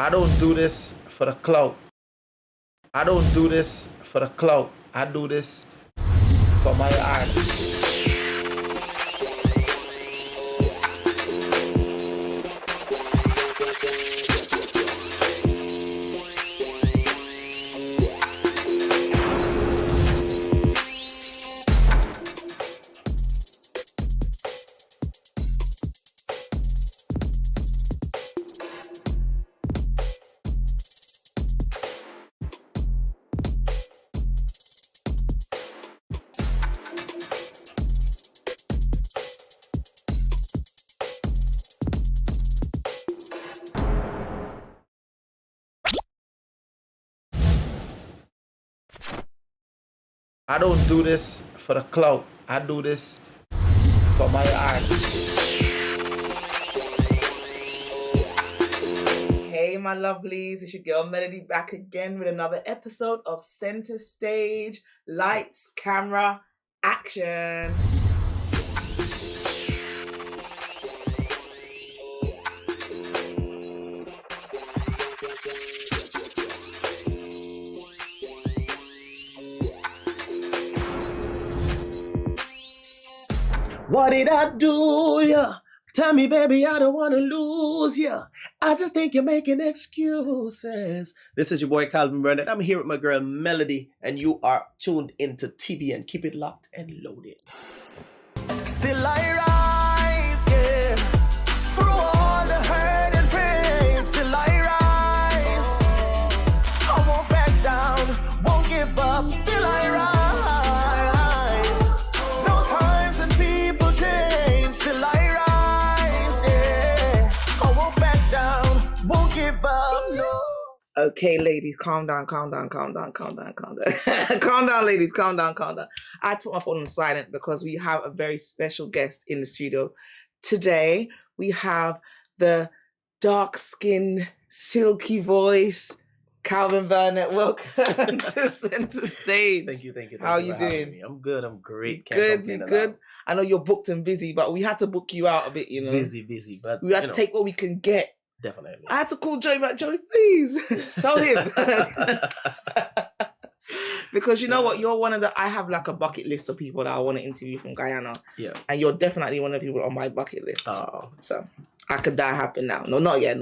I don't do this for the clout. I don't do this for the clout. I do this for my art. I don't do this for the clout. I do this for my art. Hey, my lovelies, it's your girl Melody back again with another episode of Center Stage, Lights, Camera, Action. What did I do, yeah? Tell me, baby, I don't want to lose ya. I just think you're making excuses. This is your boy Calvin Burnett. I'm here with my girl Melody, and you are tuned into TBN. Keep it locked and loaded. Still I rise, yeah. Through all the hurt and pain, still I rise. I won't back down, won't give up, still I rise. No times when people change, still I rise, yeah. I won't back down, won't give up, no. Okay, ladies, calm down. Calm down, ladies, calm down. I put my phone on silent because we have a very special guest in the studio. Today, we have the dark-skinned, silky voice, Calvin Burnett. Welcome to Center Stage. Thank you. How you you for having doing? me. I'm good. I'm great. You good? I know you're booked and busy, but we had to book you out a bit, you know. Busy, but We had to take what we can get. Definitely. I had to call Joey back. Joey, please tell him. Because you know what, you're one of the, I have like a bucket list of people that I want to interview from Guyana. Yeah. And you're definitely one of the people on my bucket list. Oh. So could that happen now? No, not yet.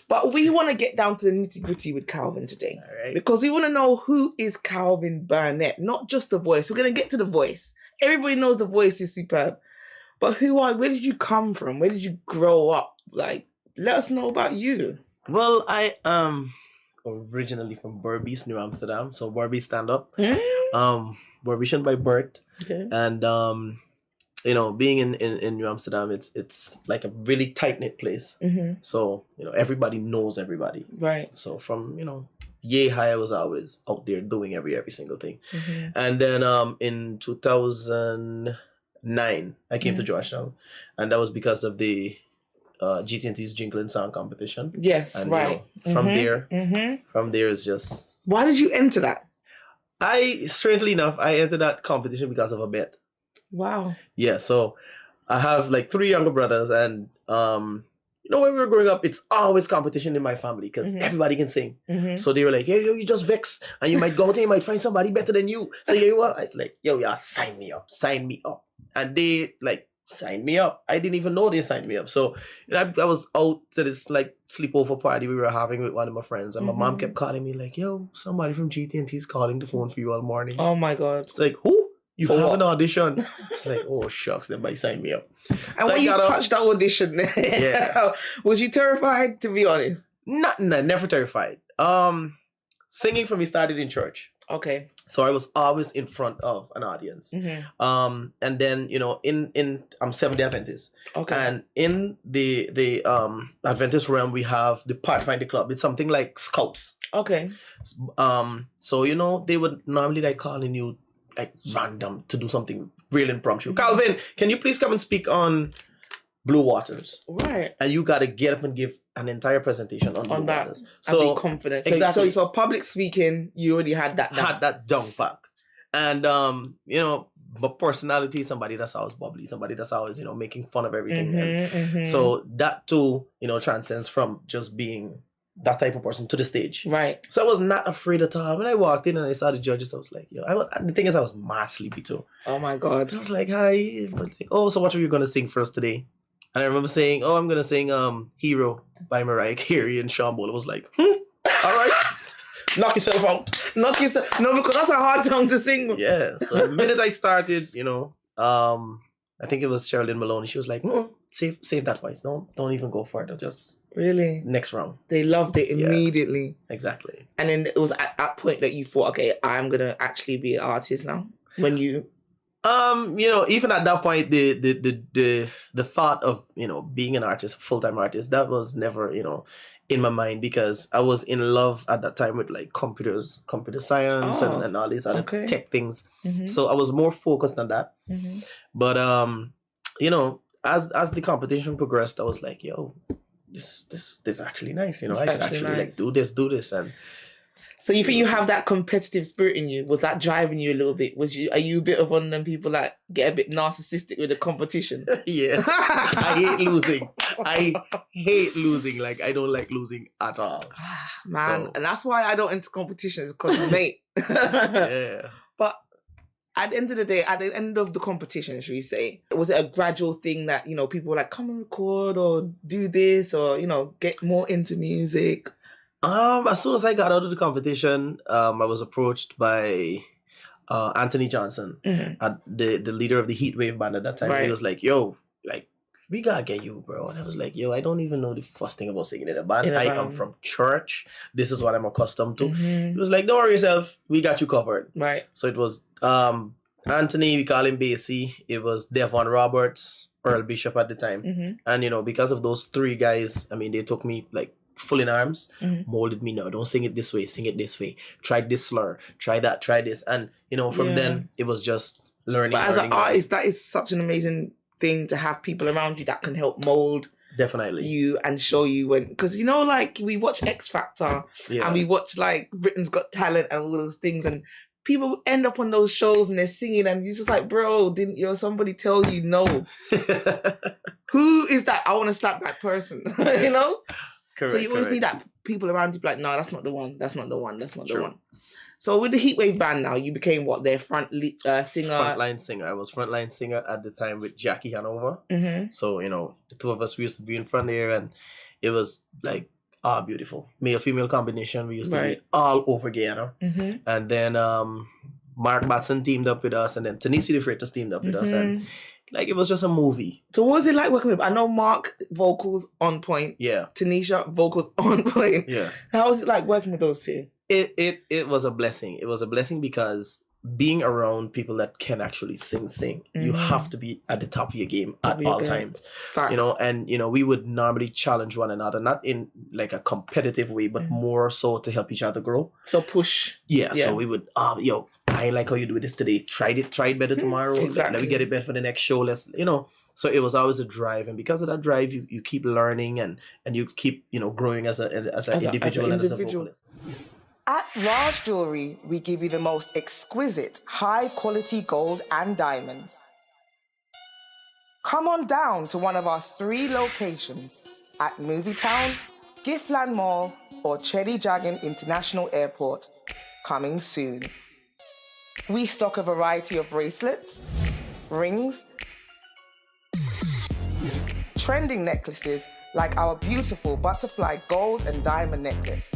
But we want to get down to the nitty gritty with Calvin today. All right. Because we want to know who is Calvin Burnett, not just the voice. We're going to get to the voice. Everybody knows the voice is superb. But where did you come from? Where did you grow up? Like, let us know about you. Well, I am originally from Berbice, New Amsterdam. So Berbice stand up. Berbician by birth. Okay. And being in New Amsterdam, it's like a really tight-knit place. Mm-hmm. So, everybody knows everybody. Right. So from, yay high, I was always out there doing every single thing. Mm-hmm. And then in 2009, I came to Georgetown. And that was because of the GT&T's Jingle and Song competition. Yes, and, right. From there is just... Why did you enter that? Strangely enough, I entered that competition because of a bet. Wow. Yeah, so I have like 3 younger brothers, and when we were growing up, it's always competition in my family because everybody can sing. Mm-hmm. So they were like, yo, you just vex, and you might go out and you might find somebody better than you. So you are. I was like, yo, yeah, sign me up. And they like signed me up. I didn't even know they signed me up. So I was out to this like sleepover party we were having with one of my friends, and my mom kept calling me like, yo, somebody from GT&T is calling the phone for you all morning. Oh my God. It's like, who? You For have what? an audition. It's like, oh shucks, they might sign me up. And So when I you got up. touched that audition, Yeah. was you terrified, to be honest? No, never terrified. Singing for me started in church. Okay. So I was always in front of an audience. Mm-hmm. And then, I'm Seventh-day Adventist. Okay. And in the Adventist realm, we have the Pathfinder Club. It's something like Scouts. Okay. So, they would normally like calling you like random to do something real impromptu. Calvin, can you please come and speak on Blue Waters? Right. And you got to get up and give an entire presentation on Blue that. Waters. So be confident. Exactly. So public speaking, you already had that down. Had that down pack. And, personality, somebody that's always bubbly, somebody that's always, you know, making fun of everything. And so that too, you know, transcends from just being that type of person to the stage. Right. So I was not afraid at all. When I walked in and I saw the judges, I was like, yo, the thing is, I was mad sleepy too. Oh my God. I was like, hi. I was like, oh, so what are you going to sing for us today? And I remember saying, oh, I'm going to sing Hero by Mariah Carey and Sean Bol. I was like, all right. Knock yourself out. Knock yourself. No, because that's a hard song to sing. Yeah. So the minute I started, you know, I think it was Sherilyn Maloney. She was like, save that voice. Don't even go for it. Just really next round. They loved it immediately. Yeah, exactly. And then it was at that point that you thought, okay, I'm gonna actually be an artist now. When you you know, even at that point, the thought of, you know, being an artist, a full-time artist, that was never, you know, in my mind, because I was in love at that time with like computer science and all these other tech things. So I was more focused on that. But you know, as the competition progressed, I was like, yo, this is actually nice. You know, I can actually like do this. And so you think you have that competitive spirit in you? Was that driving you a little bit? Are you a bit of one of them people that get a bit narcissistic with the competition? Yeah. I hate losing. I hate losing. Like, I don't like losing at all. Man, and that's why I don't enter competitions, because mate. Yeah. But at the end of the day, at the end of the competition, should we say, was it a gradual thing that, you know, people were like, come and record or do this or, you know, get more into music? As soon as I got out of the competition, I was approached by Anthony Johnson, the leader of the Heatwave band at that time. He was like, yo, like, we gotta get you, bro. And I was like, yo, I don't even know the first thing about singing in a band. I am from church. This is what I'm accustomed to. He was like, don't worry yourself. We got you covered. Right. So it was Anthony, we call him Basie. It was Devon Roberts, Earl Bishop at the time. And, you know, because of those three guys, I mean, they took me like full in arms, molded me. No, don't sing it this way, sing it this way. Try this slur, try that, try this. And, you know, from then, it was just learning. But as an artist, that is such an amazing thing to have people around you that can help mold you and show you when, because, you know, like we watch X Factor and we watch like Britain's Got Talent and all those things, and people end up on those shows and they're singing and you're just like, bro, didn't somebody tell you no? Who is that? I want to slap that person. You know? Correct, so you always need that people around you be like, no, that's not the one. That's not the one. That's not the one. So with the Heatwave band now, you became what, their singer? Frontline singer. I was frontline singer at the time with Jackie Hanover. So, you know, the two of us, we used to be in front there, and it was like, beautiful. Male-female combination. We used to be all over Guyana. And then Mark Batson teamed up with us, and then Tanisha the Freitas teamed up with us. And like, it was just a movie. So what was it like working with? I know Mark, vocals on point. Yeah. Tanisha, vocals on point. Yeah. How was it like working with those two? It was a blessing. It was a blessing because being around people that can actually sing, you have to be at the top of your game at all times. Facts. You know, and, you know, we would normally challenge one another, not in like a competitive way, but more so to help each other grow. So push. Yeah. So we would, yo, I ain't like how you do this today. Try it better tomorrow. Exactly. Let me get it better for the next show. Let's, you know. So it was always a drive, and because of that drive, you keep learning and you keep, you know, growing as an individual and as a vocalist. At Raj Jewelry, we give you the most exquisite, high-quality gold and diamonds. Come on down to one of our 3 locations at Movietown, Giftland Mall, or Chedi Jagan International Airport, coming soon. We stock a variety of bracelets, rings, trending necklaces like our beautiful butterfly gold and diamond necklace,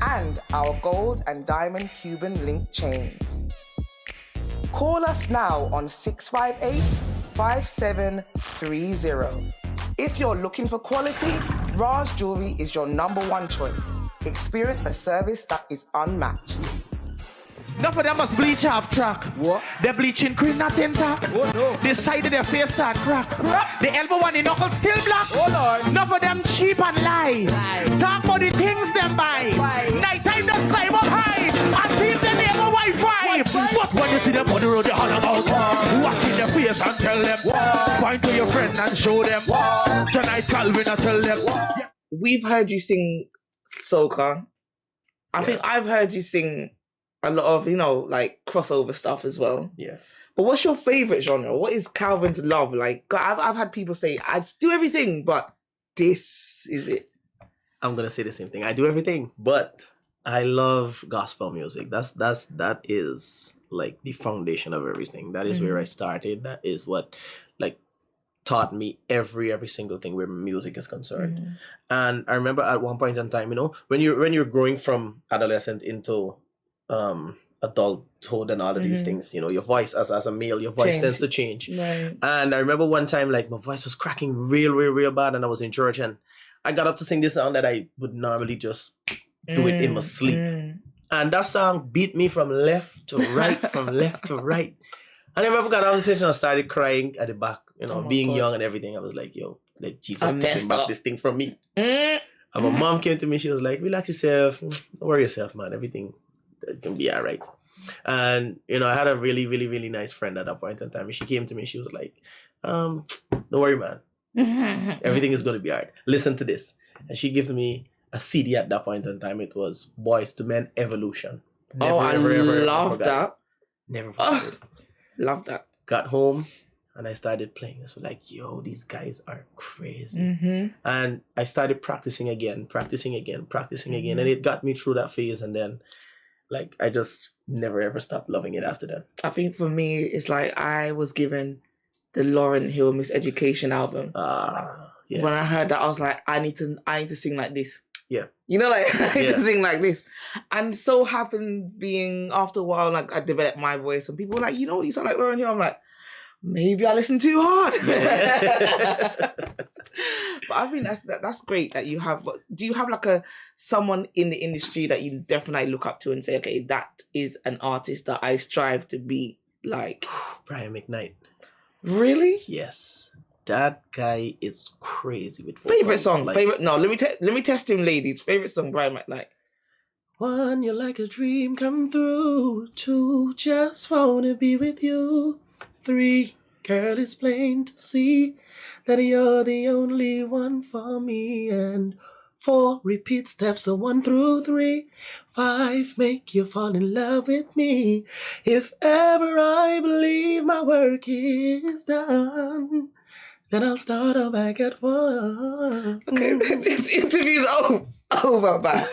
and our gold and diamond Cuban link chains. Call us now on 658-5730. If you're looking for quality, Raj Jewelry is your #1 choice. Experience a service that is unmatched. Enough of them must bleach half track. What? They're bleaching cream not intact. Oh no. The side of their face start crack. The elbow and the knuckles still black. Oh Lord. Enough of them cheap and lie. Talk about the things them buy. Nighttime just climb up high and feel the neighbor Wi-Fi. But when you see them on the road, you holler out. Watch in their face and tell them. Point to your friend and show them. Tonight Calvin and tell them. We've heard you sing soca. I think I've heard you sing a lot of, you know, like crossover stuff as well. Yeah. But what's your favorite genre? What is Calvin's love? Like, I've had people say, I just do everything, but this is it. I'm gonna say the same thing. I do everything, but I love gospel music. That is like the foundation of everything. That is where I started. That is what like taught me every single thing where music is concerned. And I remember at one point in time, you know, when you're growing from adolescent into adulthood and all of these things, you know, your voice as a male, your voice tends to change. Right. And I remember one time, like, my voice was cracking real bad, and I was in church, and I got up to sing this song that I would normally just do it in my sleep. And that song beat me from left to right, from left to right. And I remember got out of the station and I started crying at the back, you know, being young and everything. I was like, yo, let Jesus take back this thing from me. And my mom came to me, she was like, relax yourself, don't worry yourself, man, everything can be all right. And, you know, I had a really nice friend at that point in time. And she came to me, she was like, don't worry, man. Everything is going to be all right. Listen to this. And she gave me a CD at that point in time. It was Boys to Men Evolution. Never, I love that. Never forgot it. Love that. Got home and I started playing this. Like, yo, these guys are crazy. And I started practicing again. And it got me through that phase. And then, like, I just never ever stopped loving it after that. I think for me, it's like I was given the Lauryn Hill Miseducation album. Yeah. When I heard that, I was like, I need to sing like this. Yeah. You know, like, I need to sing like this. And so happened being, after a while, like, I developed my voice, and people were like, you know, you sound like Lauryn Hill. I'm like, maybe I listen too hard. Yeah. But I think that's great that you have. Do you have like someone in the industry that you definitely look up to and say, okay, that is an artist that I strive to be like? Brian McKnight. Really? Yes. That guy is crazy with favorite vocals. song. Like, Favorite. No, let me test him, ladies. Favorite song, Brian McKnight. 1, you're like a dream come through. 2, just wanna be with you. 3, girl, it's plain to see that you're the only one for me. And 4, repeat steps of 1 through 3. 5, make you fall in love with me. If ever I believe my work is done, then I'll start all back at 1. Okay, this interview's over, man.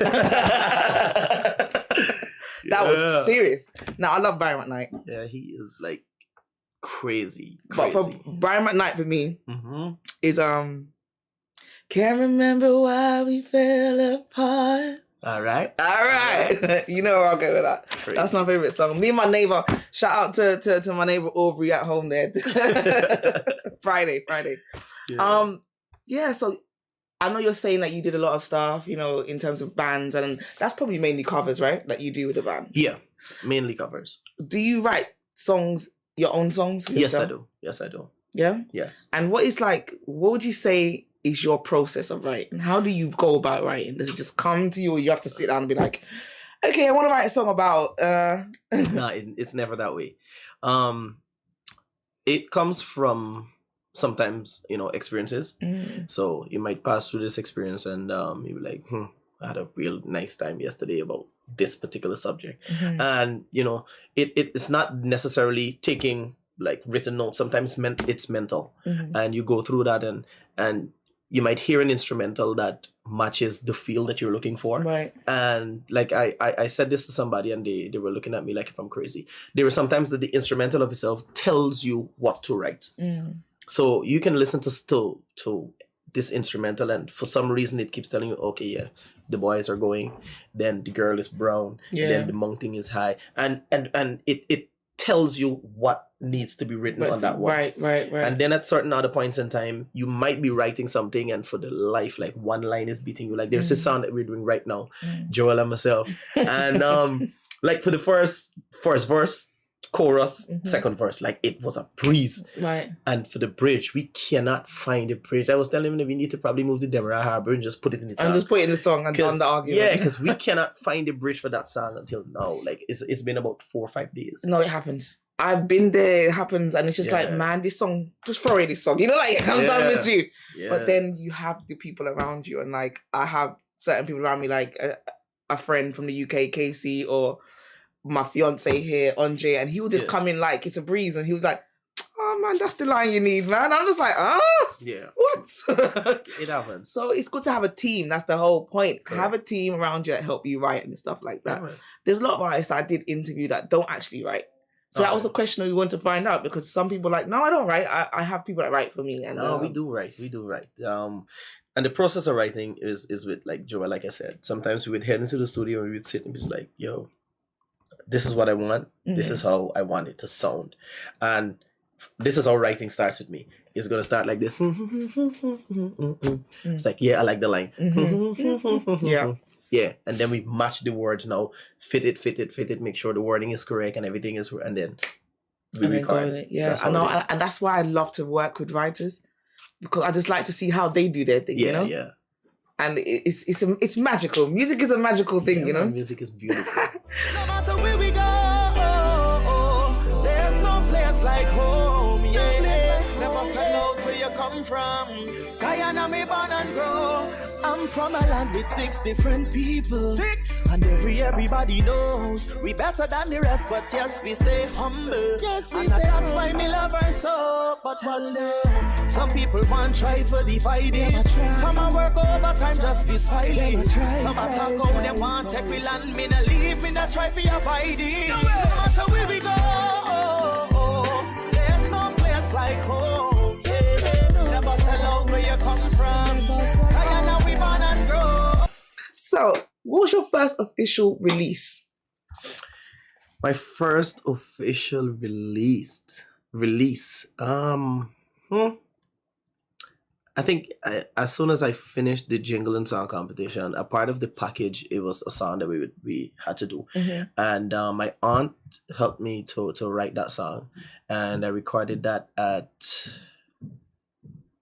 That was serious. Now, I love Brian McKnight. Yeah, he is like crazy. But for Brian McKnight, for me, is can't remember why we fell apart. All right. You know where I'll go with that. Crazy. That's my favorite song. Me and my neighbor. Shout out to my neighbor Aubrey at home there. Friday. Yeah. So I know you're saying that you did a lot of stuff, you know, in terms of bands, and that's probably mainly covers, right? That you do with the band. Yeah, mainly covers. Do you write songs, your own songs? Yes, I do. Yeah. Yes. And what would you say is your process of writing? How do you go about writing? Does it just come to you, or you have to sit down and be like, okay, I want to write a song about No, it's never that way. It comes from sometimes, you know, experiences. So you might pass through this experience and you'll be like, I had a real nice time yesterday about this particular subject. And, you know, it's not necessarily taking like written notes. Sometimes it's mental. And you go through that and you might hear an instrumental that matches the feel that you're looking for. Right. And like I said this to somebody and they were looking at me like if I'm crazy. There were sometimes that the instrumental of itself tells you what to write. So you can listen to this instrumental and for some reason it keeps telling you, okay, yeah, the boys are going, then the girl is brown, then the mounting is high. And it tells you what needs to be written on that one. Right. And then at certain other points in time, you might be writing something and for the life, like one line is beating you. Like there's this sound that we're doing right now, Joel and myself. And like for the first verse, chorus, second verse, like it was a breeze. Right. And for the bridge, we cannot find a bridge. I was telling him that we need to probably move to Demerara Harbor and just put it in the song. And just put it in the song and on the argument. Yeah, because we cannot find a bridge for that song until now. Like it's been about 4 or 5 days. No, it happens. I've been there, it happens, and it's just like, man, this song, just throw away this song. You know, like, I'm done with you. Yeah. But then you have the people around you, and like, I have certain people around me, like a friend from the UK, Casey, or my fiance here, Andre, and he would just come in like it's a breeze, and he was like, "Oh man, that's the line you need, man." I'm just like, what? It happens. So it's good to have a team. That's the whole point. Correct. Have a team around you that help you write and stuff like that. Yeah, man. There's a lot of artists I did interview that don't actually write. So that was the question we wanted to find out, because some people are like, no, I don't write. I have people that write for me. And No, we do write. We do write. And the process of writing is with like Joel, like I said. Sometimes we would head into the studio and we would sit and be like, yo, this is what I want. This is how I want it to sound. And this is how writing starts with me. It's gonna start like this. It's like, yeah, I like the line. Yeah. Yeah. And then we match the words now, fit it, make sure the wording is correct and everything is, and then we record it. Yeah, I know, and that's why I love to work with writers, because I just like to see how they do their thing, you know? Yeah. And it's magical. Music is a magical thing, you know? Music is beautiful. No matter where we go, there's no place like home, yeah. Never find out where you come from. Guyana, me born and grow. I'm from a land with 6 different people. And everybody knows we better than the rest, but yes, we stay humble. Yes, we stay that's why me love her so. But watch them. Some people want try for dividing. Some a work overtime just be spiling. Some a talk how they want take we land. Me not leave, me not try for your fighting. No matter where we go, there's no place like home. Never tell out where you come from. Guyana, we born and grow. So, what was your first official release? My first official release. I think as soon as I finished the jingle and song competition, a part of the package, it was a song that we had to do, and my aunt helped me to write that song, and I recorded that at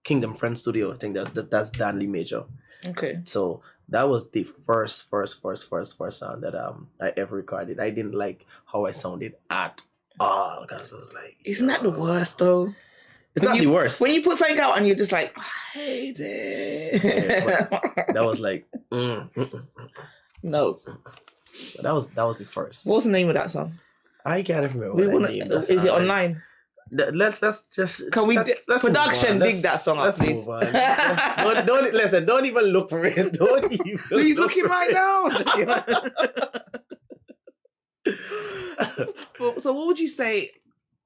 Kingdom Friend Studio. I think that's Danley Major. Okay. So that was the first song that I ever recorded. I didn't like how I sounded at all, because I was like, Isn't that the worst though? It's not the worst. When you put something out and you're just like, I hate it. Yeah, that was like, No. But that was the first. What's the name of that song? I can't remember. Is it online? Let's just. Can we let's production dig that song up, let's please? move on. don't listen. Don't even look for it. Don't even. He's looking right now. So, what would you say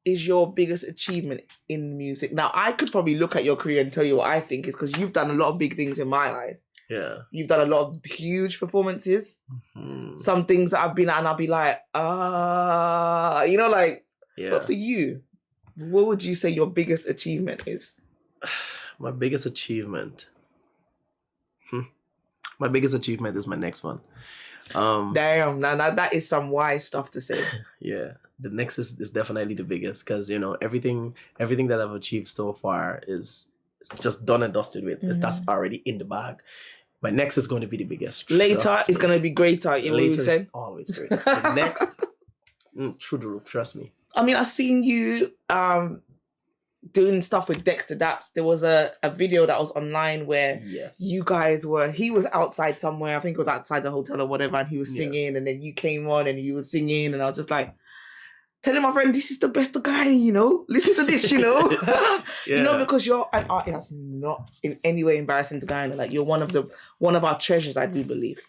is your biggest achievement in music? Now, I could probably look at your career and tell you what I think is, because you've done a lot of big things in my eyes. Yeah. You've done a lot of huge performances. Some things that I've been at and I'll be like, you know, like. Yeah. But for you, what would you say your biggest achievement is? My biggest achievement. My biggest achievement is my next one. Damn, now that is some wise stuff to say. Yeah, the next is definitely the biggest, because everything that I've achieved so far is just done and dusted with. That's already in the bag. My next is going to be the biggest. Later is going to be greater. You know what you Later said? is always great. The next, through the roof. Trust me. I mean, I've seen you doing stuff with Dexter Daps. There was a video that was online where you guys he was outside somewhere. I think it was outside the hotel or whatever, and he was singing, and then you came on and you were singing, and I was just like, telling my friend, this is the best guy, listen to this, because you're an artist that's not in any way embarrassing to Guyana. Like, you're one of our treasures, I do believe.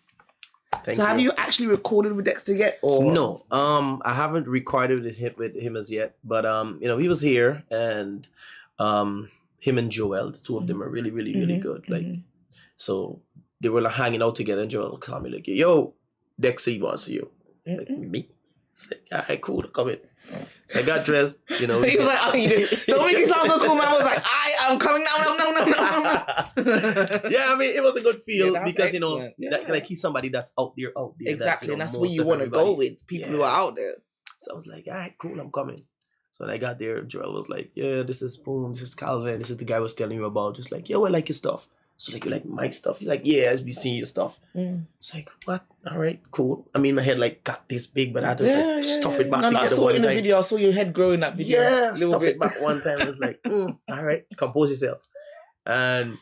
Thank you. Have you actually recorded with Dexter yet? Or no, I haven't recorded with him as yet, but he was here, and him and Joel, the two of them are really, really, really good. Like, so they were like hanging out together, and Joel called me like, yo, Dexter, he wants you. Like, me? It's like, all right, cool, come in. So I got dressed, He was like, don't make it sound so cool, man. I was like, I'm coming now, no. Yeah, I mean, it was a good feel, because, excellent. like, he's somebody that's out there. Exactly, and that's where you want to go with people who are out there. So I was like, all right, cool, I'm coming. So when I got there, Joel was like, yeah, this is Boom, this is Calvin, this is the guy I was telling you about. Just like, yo, I like your stuff. So like, you like my stuff? He's like, yeah, I've been seeing your stuff. It's like, what? All right, cool. I mean, my head like got this big, but I had to stuff it back together. I saw it in the video. I saw your head grow in that video. Yeah, stuff it back one time. I was like, all right, compose yourself. And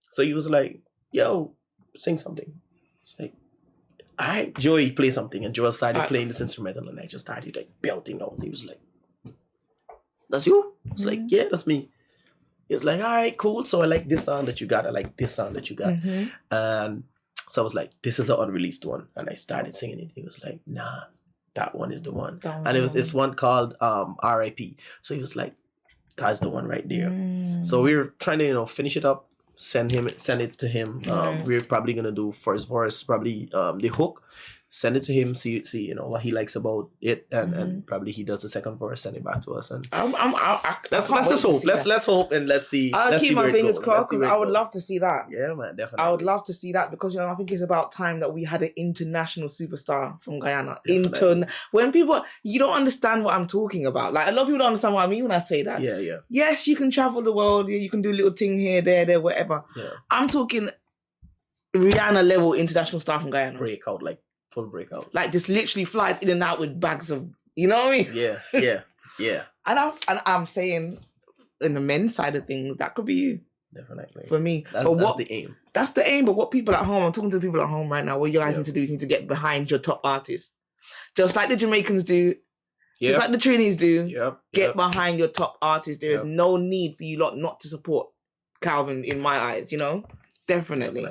so he was like, yo, sing something. It's like, all right, Joey, play something. And Joel started playing this instrumental, and I just started like belting out. He was like, that's you? I was like, yeah, that's me. He was like, all right, cool. So I like this sound that you got. I like this sound that you got. And so I was like, this is an unreleased one. And I started singing it. He was like, nah, that one is the one. And it's one called R.I.P. So he was like, that's the one right there. So we were trying to, finish it up, send it to him. We're probably gonna do first verse, probably the hook, send it to him, see what he likes about it, and probably he does the second verse, send it back to us. And let's just hope. Let's hope and let's see. I'll keep my fingers crossed because I would love to see that. Yeah, man, definitely. I would love to see that because I think it's about time that we had an international superstar from Guyana. When people, you don't understand what I'm talking about. Like a lot of people don't understand what I mean when I say that. Yeah. Yes, you can travel the world. You can do little thing here, there, whatever. Yeah. I'm talking Rihanna level international star from Guyana. Breakout, like full breakout. Like just literally flies in and out with bags of, you know what I mean? Yeah. And I'm saying, in the men's side of things, that could be you. Definitely. For me. That's the aim. That's the aim, but what people at home, I'm talking to the people at home right now, what you guys need to do is you need to get behind your top artists. Just like the Jamaicans do, just like the Trinis do, get behind your top artists. There is no need for you lot not to support Calvin in my eyes, Definitely.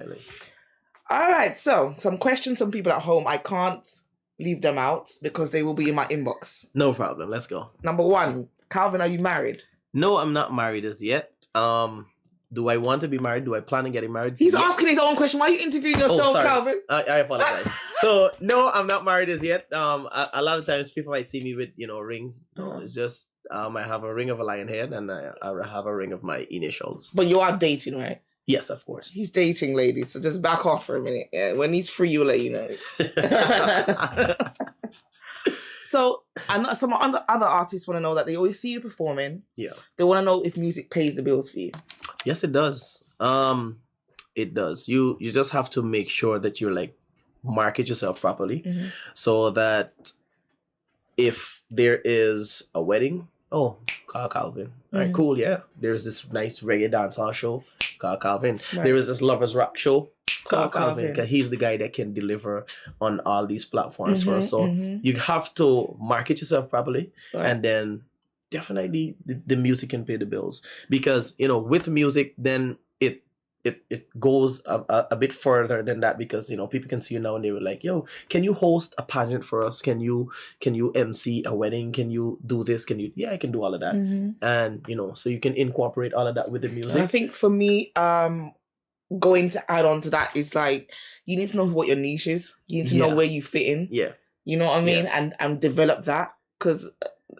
All right, so some questions from people at home. I can't leave them out because they will be in my inbox. No problem. Let's go. Number 1, Calvin, are you married? No, I'm not married as yet. Do I want to be married? Do I plan on getting married? He's asking his own question. Why are you interviewing yourself, Calvin? I apologize. So no, I'm not married as yet. A lot of times people might see me with rings. No, it's just I have a ring of a lion head and I have a ring of my initials. But you are dating, right? Yes, of course. He's dating, ladies. So just back off for a minute. Yeah, when he's free, you'll let you know. So, and some other artists want to know that they always see you performing. Yeah. They want to know if music pays the bills for you. Yes, it does. It does. You just have to make sure that you're like market yourself properly, so that if there is a wedding, call Calvin. All right, cool. Yeah. There's this nice reggae dancehall show. Call Calvin. Right. There is this lovers rock show. Call Calvin, because he's the guy that can deliver on all these platforms for us. So you have to market yourself properly, and then definitely the music can pay the bills. Because with music, then it goes a bit further than that, because people can see you now and they were like, yo, can you host a pageant for us? Can you MC a wedding? Can you do this? I can do all of that. And so you can incorporate all of that with the music. And I think for me, going to add on to that is like, you need to know what your niche is. You need to know where you fit in. Yeah. You know what I mean? And develop that. Because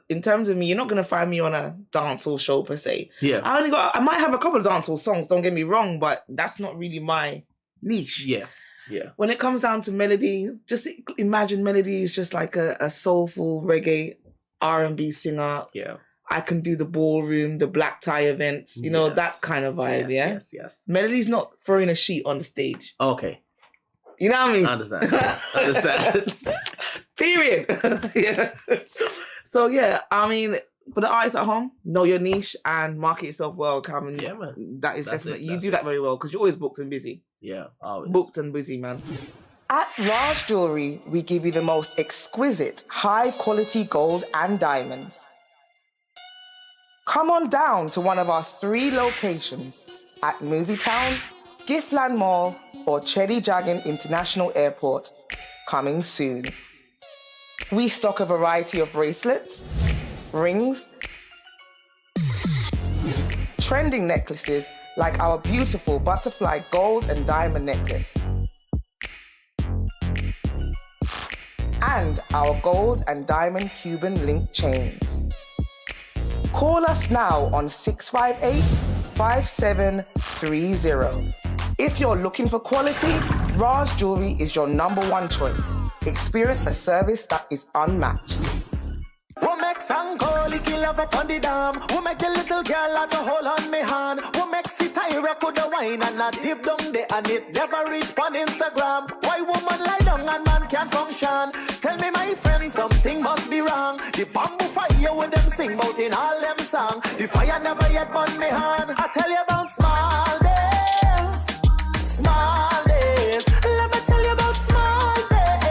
in terms of me, you're not going to find me on a dancehall show per se. Yeah. I might have a couple of dancehall songs, don't get me wrong, but that's not really my niche. Yeah. When it comes down to melody, just imagine melody is just like a soulful reggae R&B singer. Yeah. I can do the ballroom, the black tie events, that kind of vibe, Yes. Melody's not throwing a sheet on the stage. Okay. You know what I mean? I understand. Period. Yeah. So, I mean, for the artists at home, know your niche and market yourself well, Calvin. Yeah, man. That is definitely, you do that very well because you're always booked and busy. Yeah, always. Booked and busy, man. At Raj Jewelry, we give you the most exquisite, high-quality gold and diamonds. Come on down to one of our 3 locations at Movietown, Giftland Mall, or Chedi Jagan International Airport, coming soon. We stock a variety of bracelets, rings, trending necklaces like our beautiful butterfly gold and diamond necklace, and our gold and diamond Cuban link chains. Call us now on 658-5730. If you're looking for quality, Raj Jewelry is your #1 choice. Experience a service that is unmatched. We make Sangoli kill up on the dam. We make a little girl like a hold on me hand. We make Sitira put the wine and a dip down there and it never reach on Instagram. Why woman lie down and man can't function? Tell me my friend, something must be wrong. The bamboo fire with them sing about in all them song. The fire never yet burn me hand. I tell you about small days. Small days. Let me tell you about small days.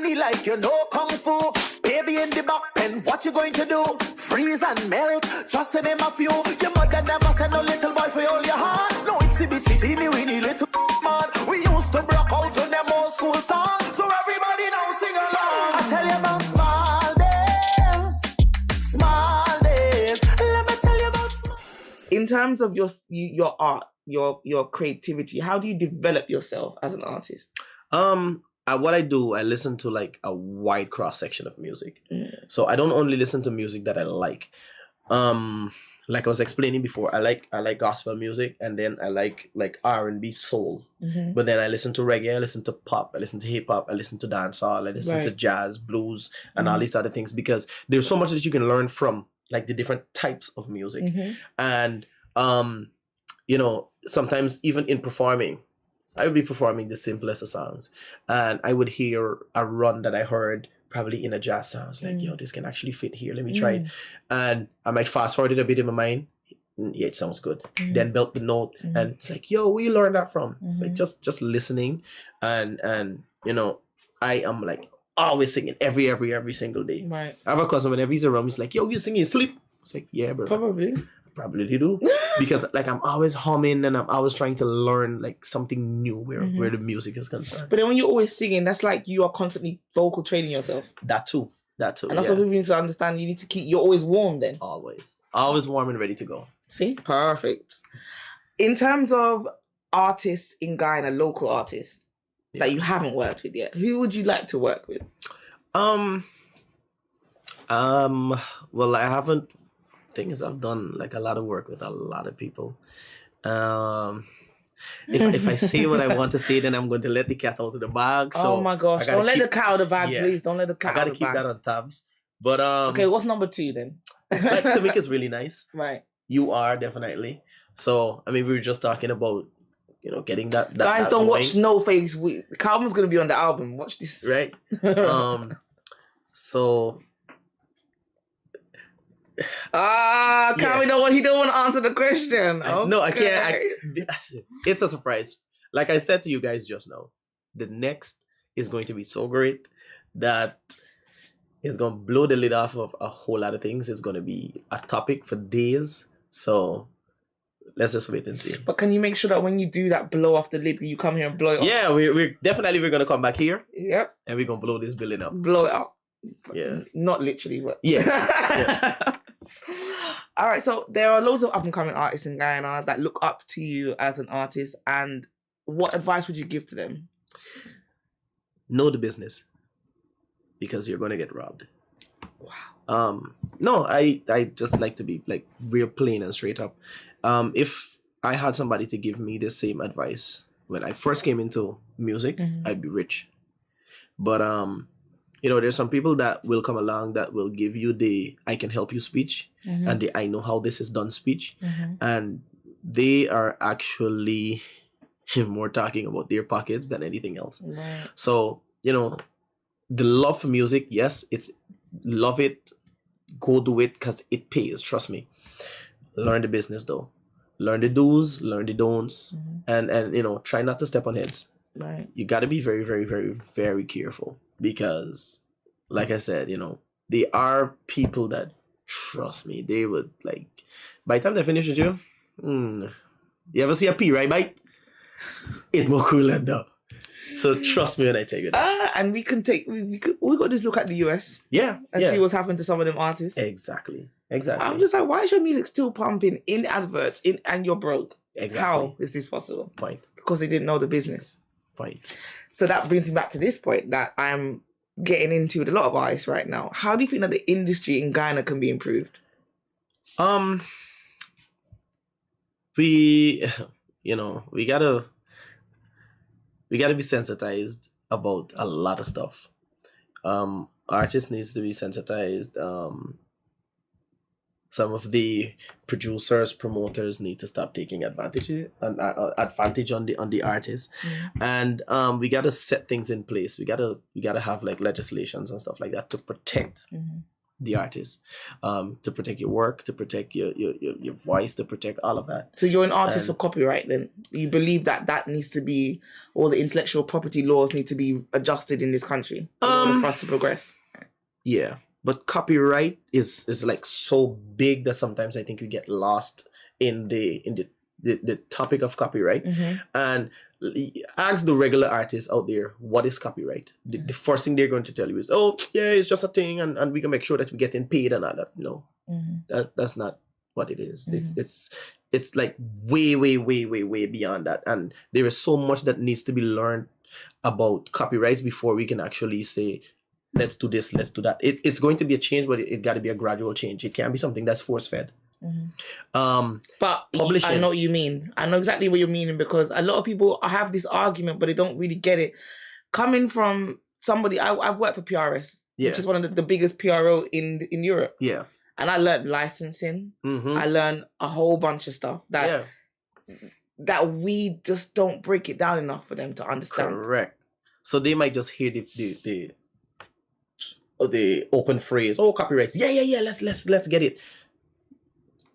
winnie like you know kung fu. Baby in the back pen, what you going to do? Freeze and melt, just to name a few. Your mother never said no little boy for all your heart. No exhibit teeny weeny little man. We used to block out on them old school songs, so everybody now sing along. I tell you about small days. Let me tell you about. In terms of your art, your creativity, how do you develop yourself as an artist? What I do, I listen to like a wide cross section of music. So I don't only listen to music that I like. Like I was explaining before, I like gospel music, and then I like R&B, soul. But then I listen to reggae, I listen to pop, I listen to hip hop, I listen to dancehall, I listen to jazz, blues, and all these other things, because there's so much that you can learn from like the different types of music. And you know, sometimes even in performing, I would be performing the simplest of songs, and I would hear a run that I heard probably in a jazz sound. I was like, yo, this can actually fit here. Let me try it. And I might fast forward it a bit in my mind. Yeah, it sounds good. Then built the note, and it's like, yo, where you learn that from? It's like just listening, and you know, I am like always singing every single day. Right. I have a cousin, whenever he's around, he's like, yo, you singing sleep? It's like, yeah, bro. Probably do. Because like I'm always humming, and I'm always trying to learn like something new where the music is concerned. But then when you're always singing, that's like you are constantly vocal training yourself. That too. And that's what people need to understand. You need to you're always warm then. Always warm and ready to go. See? Perfect. In terms of artists in Guyana, local artists that you haven't worked with yet, who would you like to work with? Well, I haven't. Thing is, I've done like a lot of work with a lot of people. If I say what I want to say, then I'm going to let the cat out of the bag. So oh my gosh! Don't let the cat out of the bag, please. Don't let the cat out of the bag. I gotta keep that on tabs. But okay, what's number 2 then? like Tamika's really nice. Right. You are definitely. So I mean, we were just talking about, you know, getting that guys, don't watch No Face. Calvin's gonna be on the album. Watch this. Right. So. Calvin he don't want to answer the question. No, I can't. It's a surprise. Like I said to you guys just now, the next is going to be so great that it's going to blow the lid off of a whole lot of things. It's going to be a topic for days. So let's just wait and see. But can you make sure that when you do that blow off the lid, you come here and blow it up? Yeah, we're definitely going to come back here. Yep. And we're going to blow this building up. Blow it up. Yeah. Not literally, but yeah. All right, so there are loads of up-and-coming artists in Guyana that look up to you as an artist, and what advice would you give to them? Know the business, because you're going to get robbed. Wow. No, I just like to be like real plain and straight up. If I had somebody to give me the same advice when I first came into music, I'd be rich. But you know, there's some people that will come along that will give you the I can help you speech and the I know how this is done speech. And they are actually more talking about their pockets than anything else. Right. So, you know, the love for music, yes, it's love it, go do it because it pays, trust me. Learn the business though. Learn the do's, learn the don'ts, and you know, try not to step on heads. Right. You got to be very, very, very, very careful. Because, like I said, you know, there are people that, trust me, they would, like, by the time they finish with you, you ever see a pea, right, bite? It more cool than that. So trust me when I tell you that. And we got to just look at the US. Yeah. And see what's happened to some of them artists. Exactly. I'm just like, why is your music still pumping in adverts and you're broke? Exactly. How is this possible? Point. Because they didn't know the business. Point. So that brings me back to this point that I'm getting into with a lot of artists right now. How do you think that the industry in Guyana can be improved? We gotta be sensitized about a lot of stuff. Artists needs to be sensitized. Some of the producers, promoters need to stop taking advantage on the artists, and we gotta set things in place. We gotta have like legislations and stuff like that to protect the artist, to protect your work, to protect your voice, to protect all of that. So you're an artist And- for copyright then? You believe that needs to be, all the intellectual property laws need to be adjusted in this country in order for us to progress? Yeah, but copyright is like so big that sometimes I think we get lost in the topic of copyright. And ask the regular artists out there, what is copyright? The first thing they're going to tell you is, oh yeah, it's just a thing, and we can make sure that we're getting paid and all that. No, that's not what it is. It's like way beyond that, and there is so much that needs to be learned about copyrights before we can actually say, let's do this, let's do that. It's going to be a change, but it got to be a gradual change. It can't be something that's force-fed. But Publishing. I know what you mean. I know exactly what you're meaning, because a lot of people have this argument, but they don't really get it. Coming from somebody, I've worked for PRS, which is one of the biggest PRO in Europe. Yeah. And I learned licensing. I learned a whole bunch of stuff that we just don't break it down enough for them to understand. Correct. So they might just hear the open phrase, oh, copyrights. Yeah. Let's get it.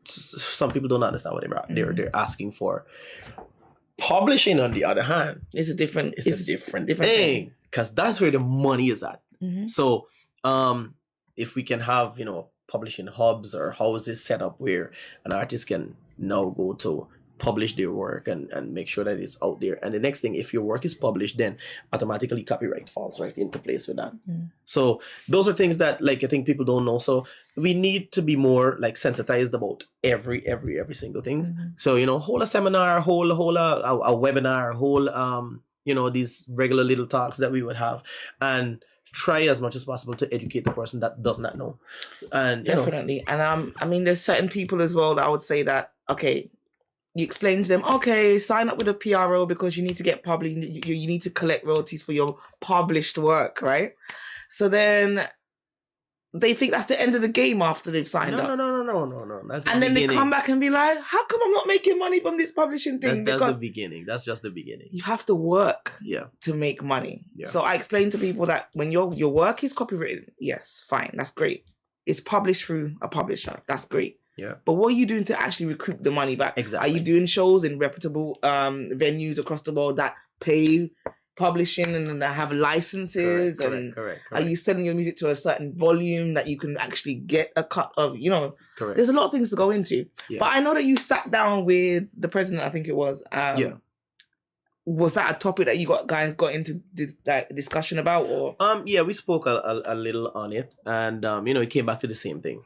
Some people don't understand what they're asking for. Publishing, on the other hand, it's a different thing, because that's where the money is at. So if we can have publishing hubs or houses set up where an artist can now go to publish their work and make sure that it's out there. And the next thing, if your work is published, then automatically copyright falls right into place with that. So those are things that, like, I think people don't know. So we need to be more like sensitized about every single thing. So hold a seminar, hold a webinar, hold these regular little talks that we would have, and try as much as possible to educate the person that does not know. And definitely. And I mean, there's certain people as well that I would say that, okay, you explain to them, okay, sign up with a PRO because you need to get you need to collect royalties for your published work, right? So then they think that's the end of the game after they've signed up. No. That's the and then beginning. they come back and be like, how come I'm not making money from this publishing thing? That's the beginning. That's just the beginning. You have to work Yeah. to make money. Yeah. So I explain to people that when your work is copywritten, yes, fine, that's great. It's published through a publisher, that's great. Yeah. But what are you doing to actually recoup the money back? Exactly. Are you doing shows in reputable venues across the world that pay publishing and that have licenses? Correct. Are you selling your music to a certain volume that you can actually get a cut of? Correct. There's a lot of things to go into. Yeah. But I know that you sat down with the president, I think it was. Was that a topic that you guys got into discussion about, or? Yeah, we spoke a little on it, and it came back to the same thing.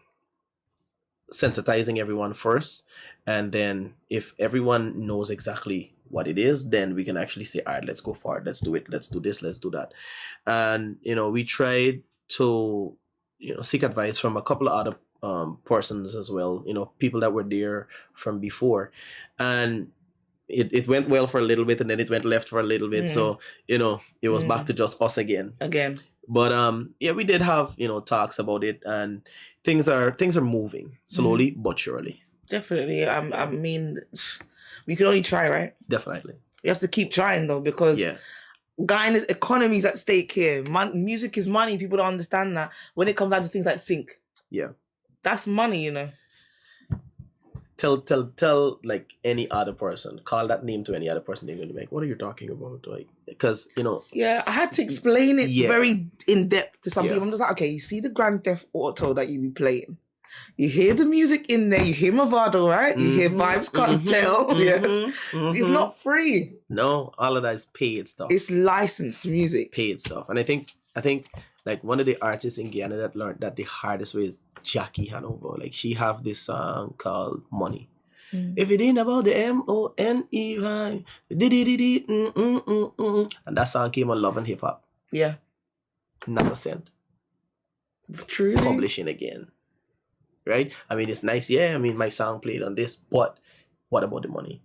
Sensitizing everyone first, and then if everyone knows exactly what it is, then we can actually say, all right, let's go for it, let's do it, let's do this, let's do that. And we tried to seek advice from a couple of other persons as well, people that were there from before, and it went well for a little bit, and then it went left for a little bit. So it was back to just us again. But yeah, we did have talks about it, and things are moving slowly but surely. Definitely. I mean, we can only try, right? Definitely. We have to keep trying though, because Guyana's economy is at stake here. Music is money. People don't understand that. When it comes down to things like sync, that's money. Tell like any other person, call that name to any other person, they're going to be like, what are you talking about? Like, because I had to explain it very in depth to some people. I'm just like, okay, you see the Grand Theft Auto that you be playing, you hear the music in there, you hear Movado, right? You hear Vibes Cartel. It's not free. No, all of that is paid stuff. It's licensed music, paid stuff. And I think like one of the artists in Guyana that learned that the hardest way is Jackie Hanover. Like, she have this song called Money. If it ain't about the MONEY, and that song came on Love and Hip Hop. Yeah. Not a cent. Truly. Publishing again. Right? I mean, it's nice. Yeah, I mean, my song played on this, but what about the money?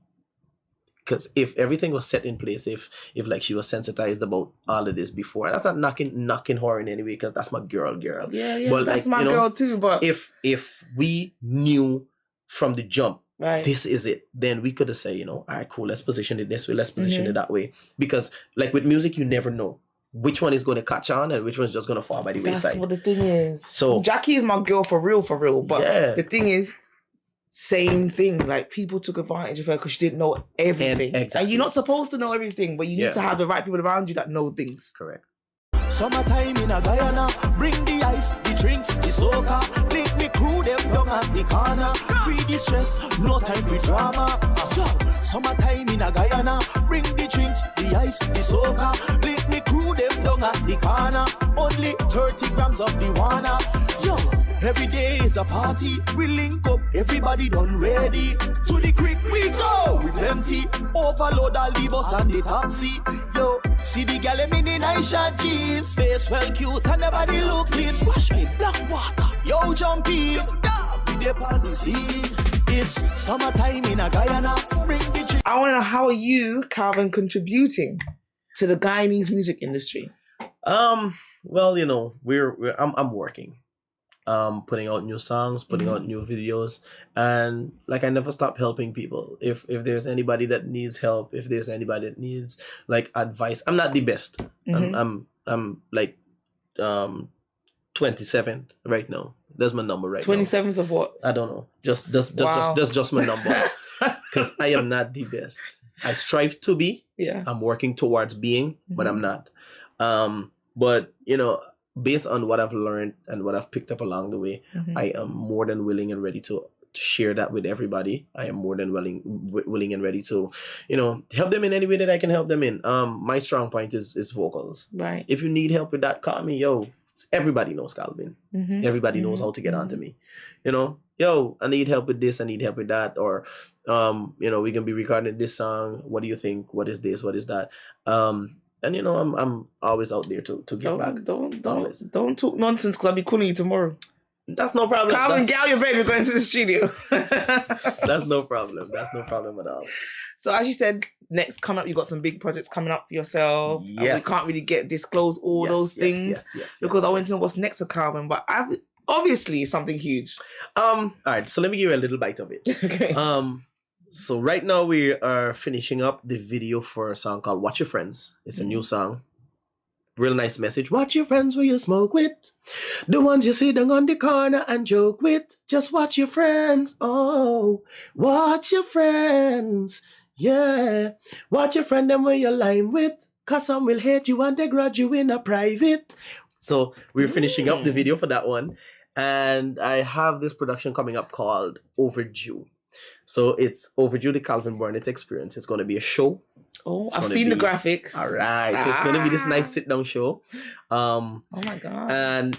Because if everything was set in place, if like she was sensitized about all of this before, and that's not knocking her in any way, because that's my girl. Yeah, but that's like, my girl too. But if we knew from the jump, right, this is it, then we could have said, all right, cool, let's position it this way, let's position it that way. Because like with music, you never know. which one is going to catch on and which one's just going to fall by the That's wayside. what the thing is. So Jackie is my girl for real. But Yeah. the thing is, same thing. Like people took advantage of her because she didn't know everything. And exactly. you're not supposed to know everything, but you need Yeah. to have the right people around you that know things. correct. Summertime in a Guyana, bring the ice, the drinks, the soca. Make me crew them down at the corner. Free the stress, no time for drama. Yo, summertime in a Guyana, bring the drinks, the ice, the soca. Make me crew them down at the corner. Only 30 grams of the wanna. Yo, every day is a party. We link up, everybody done ready. To the creek we go, we plenty. Overload all the bus and the taxi. Yo, see the gal in the nice short jeans. Face well cute and the body look clean. Splash with black water. Yo, jumpy. We dip on the scene. It's summertime in a Guyana. Bring the drink. I want to know, how are you, Calvin, contributing to the Guyanese music industry? Well, you know, I'm working. Putting out new songs, putting out new videos, and like I never stop helping people. If there's anybody that needs help, if there's anybody that needs like advice, I'm not the best. I'm like 27th right now. That's my number right now. 27th of what? I don't know. Just Wow. that's just my number. Because I am not the best. I strive to be. Yeah. I'm working towards being, but I'm not. But you know, based on what I've learned and what I've picked up along the way, I am more than willing and ready to share that with everybody. I am more than willing and ready to, you know, help them in any way that I can help them in. My strong point is vocals. Right. If you need help with that, call me. Yo, everybody knows Calvin. Everybody knows how to get onto me. You know, yo, I need help with this, I need help with that, or you know, we can be recording this song. What do you think? What is this? What is that? And you know, I'm always out there to give back. Don't talk nonsense, because I'll be calling you tomorrow. That's no problem. Calvin, get out your bed. We're going to the studio. That's no problem. That's no problem at all. So as you said, next coming up, you got some big projects coming up for yourself. And Yes. we can't really disclose all those things because I want to know what's next for Calvin. But obviously something huge. All right. So let me give you a little bite of it. Okay. So right now we are finishing up the video for a song called Watch Your Friends. It's a new song. Real nice message. Watch your friends where you smoke with. The ones you sit down on the corner and joke with. Just watch your friends. Oh, watch your friends. Yeah. Watch your friend them where you line with. Cause some will hate you and they grudge you in a private. So we're finishing up the video for that one. And I have this production coming up called Overdue. So it's Overdue, the Calvin Burnett Experience. It's going to be a show. Oh, I've seen the graphics. All right. So it's going to be this nice sit-down show. Oh my God. And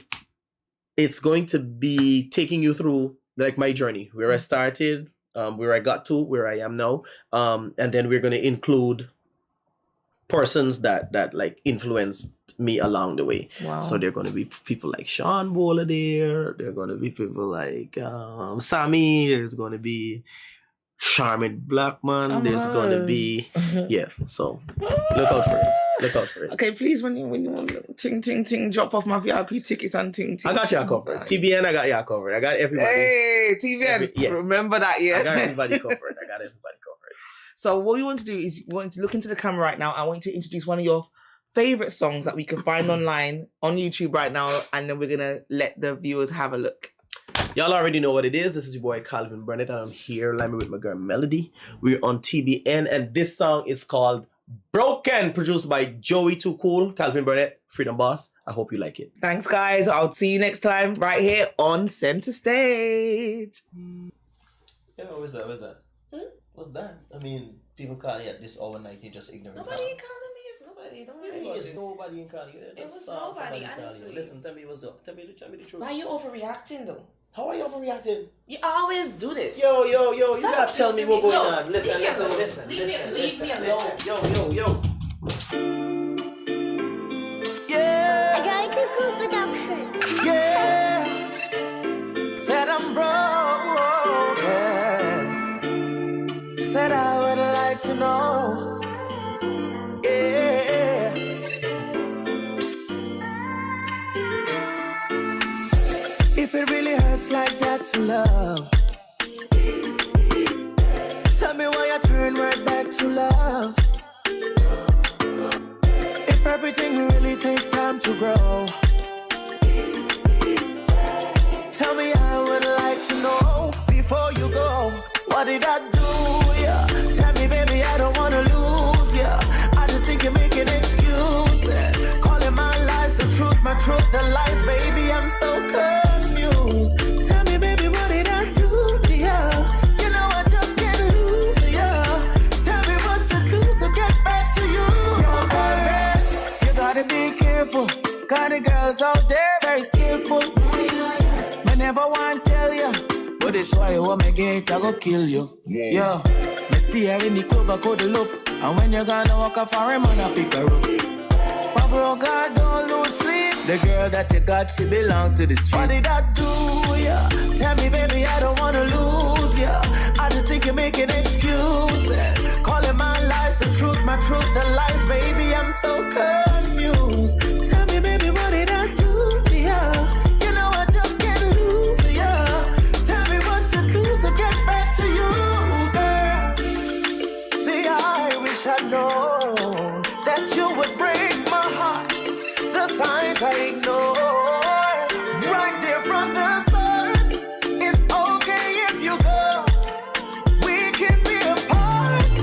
it's going to be taking you through like my journey, where I started, where I got to, where I am now. And then we're going to include persons that like influenced me along the way. Wow. So there are going to be people like Sean Bowler there. There are going to be people like Sammy. There's going to be Charmin Blackman. There's going to be So look out for it. Look out for it. Okay, please, when you want ting, drop off my VIP tickets and ting. I got you covered. TBN, I got you covered. I got everybody. Hey, TBN, remember that, yeah? I got everybody covered. So what we want to do is we want to look into the camera right now. I want you to introduce one of your favorite songs that we can find online on YouTube right now, and then we're gonna let the viewers have a look. Y'all already know what it is. This is your boy Calvin Burnett, and I'm here live with my girl Melody. We're on TBN, and this song is called Broken, produced by Joey Too Cool, Calvin Burnett, Freedom Boss. I hope you like it. Thanks, guys. I'll see you next time right here on Center Stage. Yeah, what's that? What's that? I mean, people call it this overnight. You just ignorant. Nobody calling me. It's nobody. Don't worry about it. Nobody calling you. It was nobody, honestly. Listen, tell me what's up. Tell me the truth. Why are you overreacting though? How are you overreacting? You always do this. Yo, you Stop gotta tell me what's going Yo, on. Listen. Leave me alone. Yo. Yeah, I got to cool production. yeah. Said I'm broken. Said I would like to know. Yeah. If it really hurts like that to love, tell me why I turn right back to love. If everything really takes time to grow. Tell me, I would like to know before you go. What did I do? Yeah. Tell me, baby, I don't wanna lose. Yeah. I just think you're making excuses. Calling my lies the truth, my truth the lies, baby. I'm so confused. Tell me, baby, what did I do? Yeah. You know I just can't lose. Yeah. Tell me what to do to get back to you. You gotta be careful. Got the girls out there very skillful. Me never want to tell you, but it's why you want me get, I go kill you. Yeah. Me see her in the club, I cuddle up. And when you're gonna walk off for him, I pick her up. But bro, God, don't lose sleep. The girl that you got, she belong to the street. What did I do, yeah? Tell me, baby, I don't wanna lose, yeah. I just think you're making excuses. Calling my lies the truth, my truth the lies, baby. I'm so confused. Tell me, baby, what did I do, yeah? You know I just can't lose, yeah. Tell me what to do to get back to you, girl. See, I wish I'd known that you would break my heart. The signs I ignore, right there from the start. It's okay if you go. We can be apart,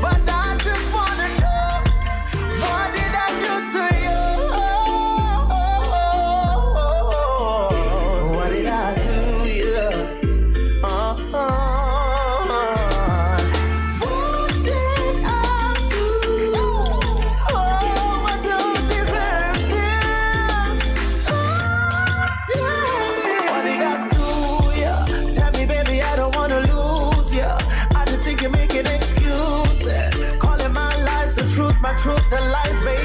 but I just wanna know, what did I do to you? What did I do? Yeah. What did I do? Oh, I don't deserve this. What did I do? Yeah. Tell me, baby, I don't wanna lose. Yeah. I just think you're making excuses. Calling my lies the truth, my truth the lies, baby.